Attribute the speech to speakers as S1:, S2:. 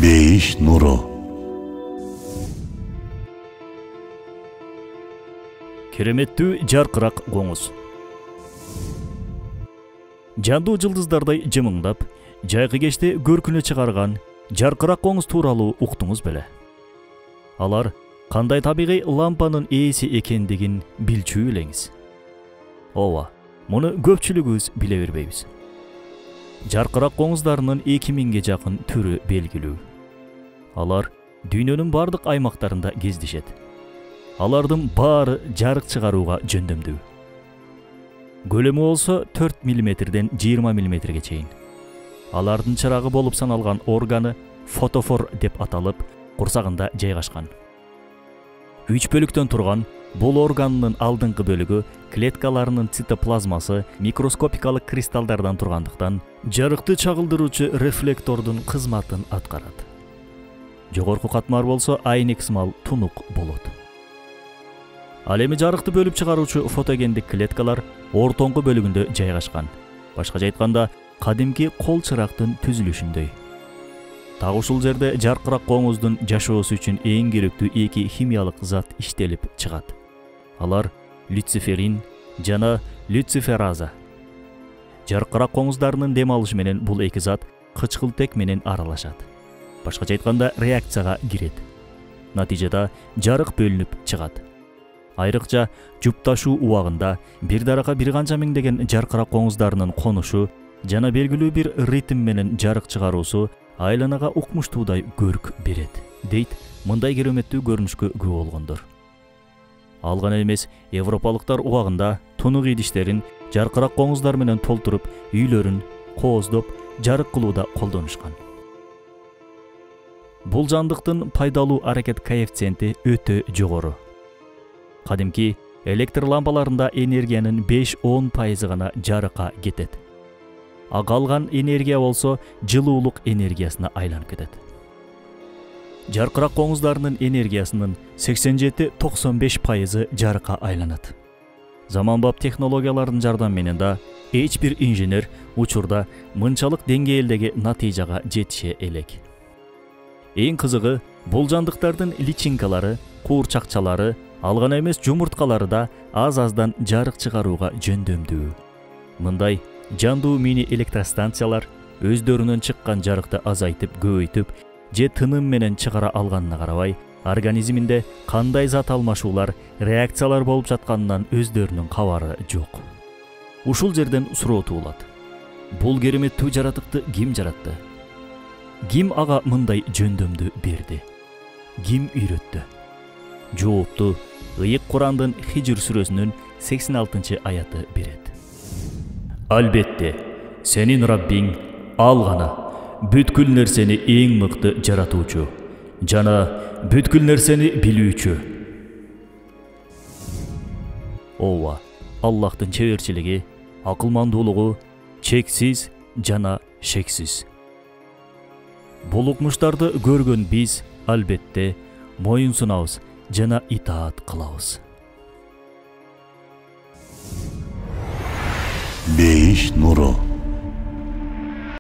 S1: Бейиш нуру.
S2: Кереметтүү жаркырак коңуз. Жандуу жылдыздардай жымыңдап, жайкы кечте көркүнө чыгарган жаркырак коңуз тууралуу уктуңуз беле? Алар кандай табигый лампанын ээси экендигин билчү элеңиз. Ооба, муну көпчүлүгүбүз биле бербейбиз. Жаркырак коңуздарынын 2000ге жакын түрү белгилүү. Алар дүйнөнүн бардык аймактарында кездешет. Алардын баары жарык чыгарууга жөндөмдүү. Көлөмү болсо 4 мм-ден 20 мм-ге чейин. Алардын чырагы болуп саналган органы фотофор деп аталып, курсагында жайгашкан. 3 бөлүктөн турган бул органынын алдыңкы бөлүгү клеткаларынын цитоплазмасы микроскопикалык кристаллдардан тургандыктан жарыкты чагылдыруучу рефлектордун кызматын аткарат. Жогорку катмар болсо айнек сымал тунук болот. Ал эми жарыкты бөлүп чыгаруучу фотогендик клеткалар ортоңку бөлүгүндө жайгашкан. Башкача айтканда, кадимки кол чырактын түзүлүшүндөй. Так ушул жерде жаркырак коңуздун жашоосу үчүн эң керектүү 2 химиялык зат иштелип чыгат. Алар люциферин жана люцифераза. Жаркырак коңуздарынын дем алышы менен бул 2 зат кычкылтек менен аралашат. Башкача айтканда, реакцияга кирет. Натыйжада жарык бөлүнүп чыгат. Айрыкча жупташуу убагында бир даракка бир канча миңдеген жаркырак коңуздарынын конушу жана белгилүү бир ритм менен жарык чыгаруусу айланага укмуштуудай көрк берет, дейт мындай кереметтүү көрүнүшкө күбө болгондор. Ал гана эмес, европалыктар убагында тунук идиштерин жаркырак коңуздар менен толтуруп, үйлөрүн кооздоп, жарык кылууда колдонушкан. Бул жандыктын пайдалуу аракет коэффициенти өтө жогору. Кадимки электр лампаларында энергиянын 5-10% гана жарыкка кетет. А калган энергия болсо жылуулук энергиясына айланып кетет. Жаркырак коңуздарынын энергиясынын 87-95% жарыкка айланат. Заманбап технологиялардын жардамы менен да эч бир инженер учурда мынчалык деңгээлдеги натыйжага жетише элек. Эң кызыгы, бул жандыктардын личинкалары, куурчакчалары, ал гана эмес жумурткалары да аз-аздан жарык чыгарууга жөндөмдүү. Мындай жандуу мини электростанциялар өздөрүнөн чыккан жарыкты азайтып, көбөйтүп, же тыным менен чыгара алганына карабай, организминде кандай зат алмашуулар, реакциялар болуп жатканынан өздөрүнүн кабары жок. Ушул жерден суроо туулат. Бул кереметтүү жаратыкты ким жаратты? Ким ага мындай жөндөмдү берди? Ким үйрөттү? Жоопту Ыйык Курандын Хижр сүрөсүнүн 86-аяты берет. Албетте, сенин Раббиң ал гана бүткүл нерсени эң мыкты жаратуучу жана бүткүл нерсени билүүчү. Ооба, Аллахтын чеберчилиги, акылмандуулугу чексиз жана шексиз. Бул укмуштарды көргөн биз, албетте, моюн сунабыз жана итаат кылабыз.
S1: Бейиш нуру.